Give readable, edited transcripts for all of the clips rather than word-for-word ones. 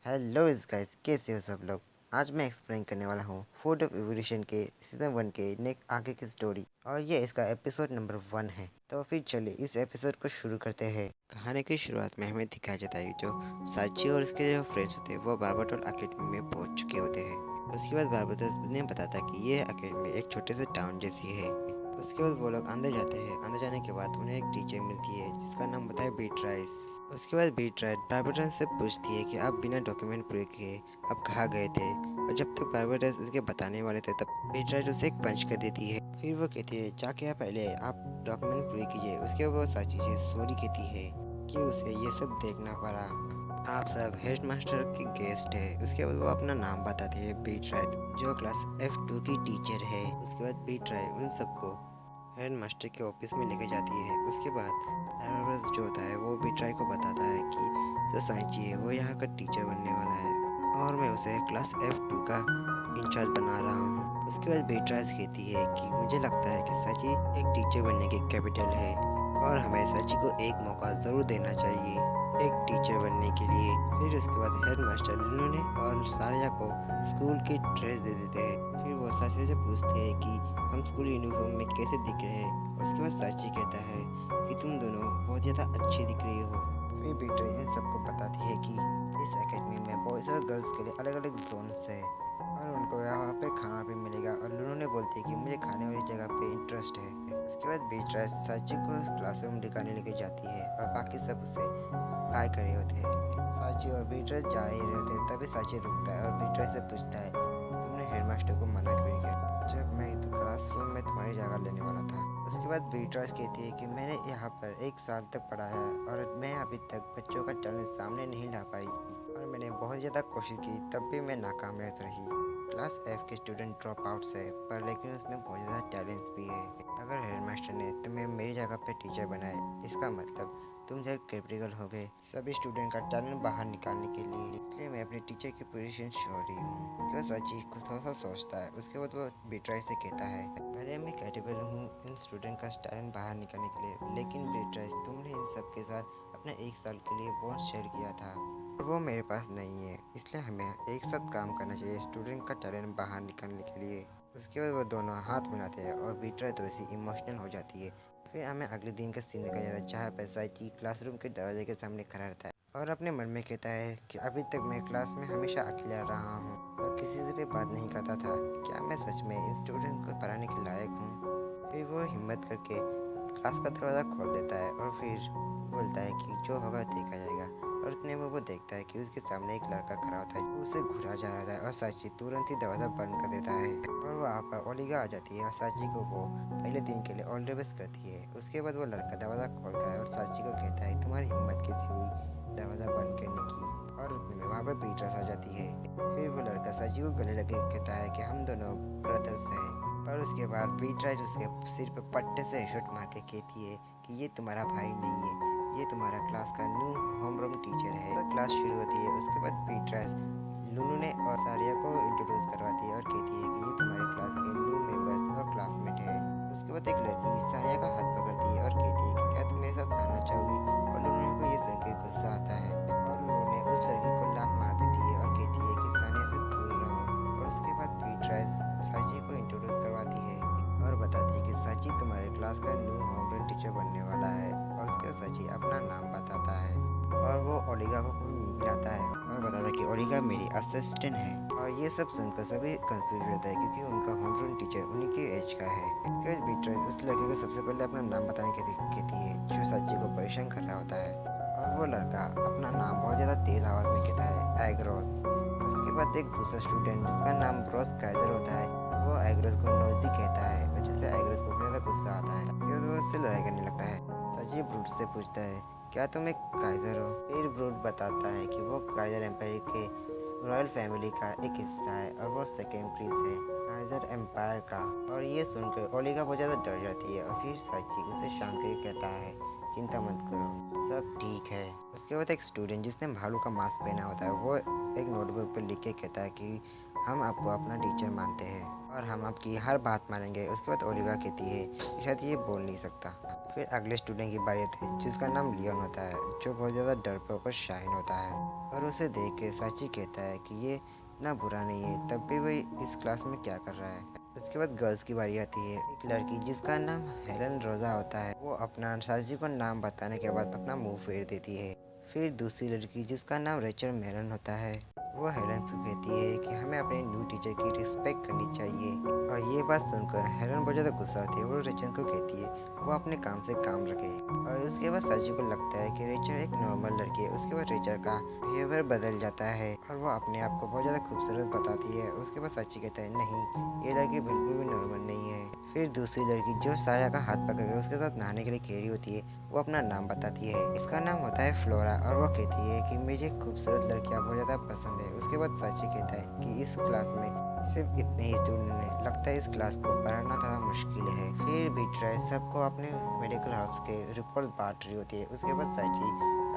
Hello इस guys, कैसे हो सब लोग। आज मैं एक्सप्लेन करने वाला हूँ फूड ऑफ एवोल्यूशन के सीजन 1 के नेक्स्ट आगे की स्टोरी, और ये इसका एपिसोड नंबर 1 है। तो फिर चलिए इस एपिसोड को शुरू करते हैं। कहानी की शुरुआत में हमें दिखाया जाता है जो साची और उसके जो फ्रेंड्स होते हैं वो बार्बाटोल अकेडमी में पहुंच चुके होते हैं। उसके बाद बार्बाटोल उन्हें बताता है कि ये अकेडमी एक छोटे से टाउन जैसी है। उसके बाद वो लोग अंदर जाते हैं। अंदर जाने के बाद उन्हें एक टीचर मिलती है जिसका नाम होता है बीट्राइस। उसके बाद बीट्राइस बार्बाटोल से पूछती है कि आप बिना डॉक्यूमेंट पूरे किए आप कहाँ गए थे, और जब तक बार्बाटोल उसके बताने वाले थे तब बीट्राइस उसे एक पंच कर देती है। फिर वो कहती है जाके आप पहले आप डॉक्यूमेंट पूरे कीजिए। उसके बाद वो साची से सॉरी कहती है कि उसे ये सब देखना पड़ा। आप सब हेडमास्टर के गेस्ट है। उसके बाद वो अपना नाम बताते हैं बीट्राइस, जो क्लास F2 की टीचर है। उसके बाद बीट्राइस उन सबको हेड मास्टर के ऑफिस में लेके जाती है। उसके बाद एरोस जो होता है वो बीट्राई को बताता है कि जो साइंची है वो यहाँ का टीचर बनने वाला है, और मैं उसे क्लास F2 का इंचार्ज बना रहा हूँ। उसके बाद बीट्राइस कहती है कि मुझे लगता है कि साची एक टीचर बनने की कैपिटल है, और हमें साची को एक मौका ज़रूर देना चाहिए एक टीचर बनने के लिए। फिर उसके बाद हेड मास्टर लुने और सारिया को स्कूल की ड्रेस दे देते हैं। फिर वो साची से पूछते हैं कि हम स्कूल यूनिफॉर्म में कैसे दिख रहे हैं। उसके बाद साची कहता है कि तुम दोनों बहुत ज़्यादा अच्छी दिख रही हो। फिर बीट्राइस इन सबको बताती है कि इस एकेडमी में बॉयज़ और गर्ल्स के लिए अलग अलग जोन्स है, और उनको यहाँ पे खाना भी मिलेगा। और लूनू ने बोलती है कि मुझे खाने वाली जगह पे इंटरेस्ट है। उसके बाद बीट्राइस साची को क्लासरूम दिखाने लेके जाती है, और बाकी सब उसे बाय कर रहे होते हैं। साची और बीट्राइस जा ही रहे होते हैं, तभी साची रुकता है और बीट्राइस से पूछता है तुमने हेडमास्टर को मना क्यों नहीं किया, जब मैं तो क्लासरूम में तुम्हारी जगह लेने वाला था। उसके बाद बीट्राइस कहती है कि मैंने यहाँ पर 1 साल तक पढ़ा है, और मैं अभी तक बच्चों का टैलेंट सामने नहीं ला पाई, और मैंने बहुत ज़्यादा कोशिश की तब भी मैं नाकामयाब रही। क्लास F के स्टूडेंट ड्रॉप आउट्स है, पर लेकिन उसमें बहुत ज़्यादा टैलेंट्स भी है। अगर हेडमास्टर ने तुम्हें मेरी जगह पे टीचर बनाए, इसका मतलब तुम जब कैपेबल हो गए सभी स्टूडेंट का टैलेंट बाहर निकालने के लिए, इसलिए मैं अपने टीचर की पोजीशन छोड़ रही हूँ। तो सची को थोड़ा सा सोचता है। उसके बाद वो बीट्राइस से कहता है भले मैं कैपेबल हूँ इन स्टूडेंट का टैलेंट बाहर निकालने के लिए, लेकिन बीट्राइस तुमने इन सब के साथ अपने 1 साल के लिए बॉन्ड शेयर किया था, और वो मेरे पास नहीं है, इसलिए हमें एक साथ काम करना चाहिए स्टूडेंट का टैलेंट बाहर निकालने के लिए। उसके बाद वो दोनों हाथ मिलाते हैं, और बीट्राइस थोड़ी सी इमोशनल हो जाती है। फिर हमें अगले दिन का सीन दिखाया जाता है जहाँ पर साची क्लासरूम के दरवाजे के सामने खड़ा रहता है, और अपने मन में कहता है कि अभी तक मैं क्लास में हमेशा अकेला रहा हूँ और किसी से भी बात नहीं करता था। क्या मैं सच में इन स्टूडेंट को पढ़ाने के लायक हूँ। फिर वो हिम्मत करके क्लास का दरवाज़ा खोल देता है, और फिर बोलता है कि जो होगा देखा जाएगा। और उतने में वो देखता है कि उसके सामने एक लड़का खड़ा होता है जो उसे घुरा जा रहा था, और साची तुरंत ही दरवाज़ा बंद कर देता है, और वहाँ पर ओलिगा आ जाती है और साची को वो पहले दिन के लिए ऑल द बेस्ट करती है। उसके बाद वो लड़का दरवाज़ा खोलता है और साची को कहता है तुम्हारी हिम्मत कैसी हुई दरवाज़ा बंद करने की, और उतने में वहाँ पर बीट्राइस आ जाती है। फिर वो लड़का साची को गले लगे कहता है कि हम दोनों ब्रदर्स हैं, और उसके बाद बीट्राइस उसके सिर पे पट्टे से हेडशॉट मार के कहती है कि ये तुम्हारा भाई नहीं है, ये तुम्हारा क्लास का न्यू होमरूम टीचर है। तो क्लास शुरू होती है। उसके बाद बीट्राइस लुनू ने और सारिया को इंट्रोड्यूस करवाती है और कहती है कि ये तुम्हारे क्लास के न्यू मेंबर्स और क्लासमेट है। उसके बाद एक लड़की सारिया का हाथ पकड़ती है और कहती है कि क्या तुम मेरे साथ आना चाहोगी, और लुनू को ये सुन के गुस्सा आता है, और लुनू ने उस लड़की को लात मार देती है और कहती है कि सानिया से दूर रहो। और उसके बाद बीट्राइस साची को इंट्रोड्यूस करवाती है और बताती है कि साची तुम्हारे क्लास का न्यू होमरूम टीचर बनने वाला है। और उसके बाद साची अपना नाम बताता है, और वो ओलिगा को मिलाता है और बताता है कि ओलिगा मेरी असिस्टेंट है। और ये सब सुनकर सभी कंफ्यूज रहता है क्योंकि उनका होमरूम टीचर उन्हीं के एज का है। इसके बाद बीट्राइस उस लड़के को सबसे पहले अपना नाम बताने की कहती है जो साची को परेशान कर रहा होता है, और वो लड़का अपना नाम बहुत ज़्यादा तेज आवाज़ में कहता है एग्रोस। उसके बाद एक दूसरा स्टूडेंट जिसका नाम ब्रोस काइजर होता है, वो एग्रोस को नोजी कहता है, और जैसे एग्रोस को बहुत ज़्यादा गुस्सा आता है उसके बाद वो उससे लड़ाई करने लगता है। साची ब्रूट से पूछता है क्या तुम एक काइजर हो। फिर ब्रूट बताता है कि वो काइजर एम्पायर के रॉयल फैमिली का एक हिस्सा है, और वो सेकेंड प्रिंस है काइजर एम्पायर का। और ये सुनकर ओलिगा बहुत ज़्यादा डर जाती है, और फिर साची उसे शांत करके कहता है चिंता मत करो सब ठीक है। उसके बाद एक स्टूडेंट जिसने भालू का मास्क पहना होता है वो एक नोटबुक पर लिख के कहता है कि हम आपको अपना टीचर मानते हैं और हम आपकी हर बात मानेंगे। उसके बाद ओलिवा कहती है कि शायद ये बोल नहीं सकता। फिर अगले स्टूडेंट की बारी आती है जिसका नाम लियोन होता है, जो बहुत ज़्यादा डरपोक और शाइन होता है। और उसे देख के साची कहता है कि ये इतना बुरा नहीं है, तब भी वही इस क्लास में क्या कर रहा है। उसके बाद गर्ल्स की बारी आती है। एक लड़की जिसका नाम हेलन रोजा होता है, वो अपना साची को नाम बताने के बाद अपना मुंह फेर देती है। फिर दूसरी लड़की जिसका नाम रेचल मेलन होता है, वो हेलन से कहती है कि हमें अपने न्यू टीचर की रिस्पेक्ट करनी चाहिए। और ये बात सुनकर हेलन बहुत ज़्यादा गुस्सा होती है और रेचल को कहती है वो अपने काम से काम रखे। और उसके बाद साची को लगता है कि रेचल एक नॉर्मल लड़की है। उसके बाद रेचल का बिहेवियर बदल जाता है और वो अपने आप को बहुत ज़्यादा खूबसूरत बताती है। उसके बाद साची कहता है नहीं, ये लड़की बिल्कुल भी नॉर्मल नहीं है। फिर दूसरी लड़की जो साया का हाथ पकड़ के उसके साथ नहाने के लिए कह रही होती है, वो अपना नाम बताती है। इसका नाम होता है फ्लोरा और वो कहती है कि मुझे खूबसूरत लड़कियां बहुत ज़्यादा पसंद है। उसके बाद साची कहता है कि इस क्लास में सिर्फ इतने ही स्टूडेंट हैं, लगता है इस क्लास को पढ़ाना थोड़ा मुश्किल है। फिर बीट्राय सबको अपने मेडिकल हाउस के रिपोर्ट बांट रही होती है। उसके बाद साची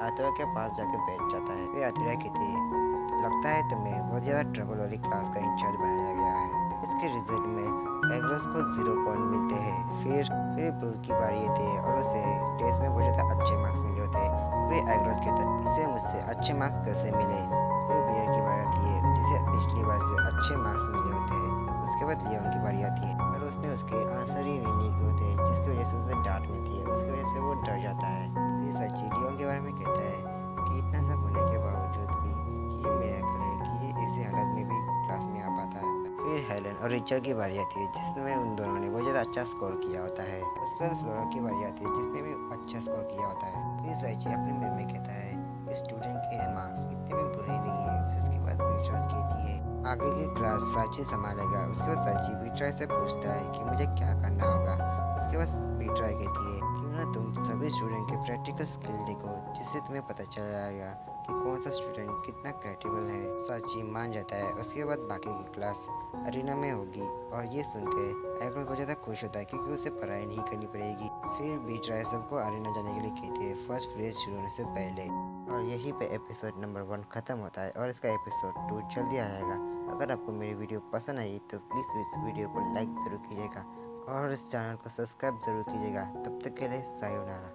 आतुरा के पास जाके बैठ जाता है। फिर आतुरा कहती है लगता है तुम्हें बहुत ज़्यादा ट्रबल वाली क्लास का इंचार्ज बनाया गया है। इसके रिजल्ट में एग्रोस को 0 पॉइंट मिलते हैं। फिर ब्रूक की बारी आती है और उसे टेस्ट में बहुत ज़्यादा अच्छे मार्क्स मिले होते हैं। फिर एग्रोस कहता है इसे मुझसे अच्छे मार्क्स कैसे मिले। फिर बियर की बारी आती है जिसे पिछली बार से अच्छे मार्क्स मिले होते हैं। उसके बाद लियोन की बारी आती है और उसने उसके आंसर ही नहीं किए होते हैं, जिसकी वजह से उसे डांट मिलती है। उसकी वजह से वो डर जाता है। फिर सच्ची लियोन के बारे में कहता है कि इतना सब होने के बावजूद भी ये मिरेकल है कि ये ऐसे हालत में भी क्लास में आ पाता है। फिर हेलन और रिचर्ड की बारी आती है जिसमें उन दोनों ने बहुत ज़्यादा अच्छा स्कोर किया होता है। उसके बाद फ्लोरा की बारी आती है जिसने भी अच्छा स्कोर किया होता है। फिर साइची अपने मन में कहता है स्टूडेंट के मार्क्स इतने भी बुरे नहीं है। फिर उसके बाद बीट्रास कहती है आगे की क्लास साची संभालेगा। उसके बाद साची बीट्राय से पूछता है कि मुझे क्या करना होगा। उसके बाद बीट्राय कहती है क्यों ना तुम सभी स्टूडेंट के प्रैक्टिकल स्किल देखो, जिससे तुम्हें पता चल जाएगा कि कौन सा स्टूडेंट कितना कैपेबल है। साची मान जाता है। उसके बाद बाकी की क्लास अरीना में होगी और ये सुन के एग्रो बहुत ज़्यादा खुश होता है क्योंकि उसे पढ़ाई नहीं करनी पड़ेगी। फिर बीट्राय सबको अरीना जाने के लिए कहती है फर्स्ट पीरियड शुरू होने से पहले। और यहीं पे एपिसोड नंबर 1 ख़त्म होता है और इसका एपिसोड 2 जल्दी आएगा। अगर आपको मेरी वीडियो पसंद आई तो प्लीज़ इस वीडियो को लाइक ज़रूर कीजिएगा और इस चैनल को सब्सक्राइब ज़रूर कीजिएगा। तब तक के लिए सायोनारा।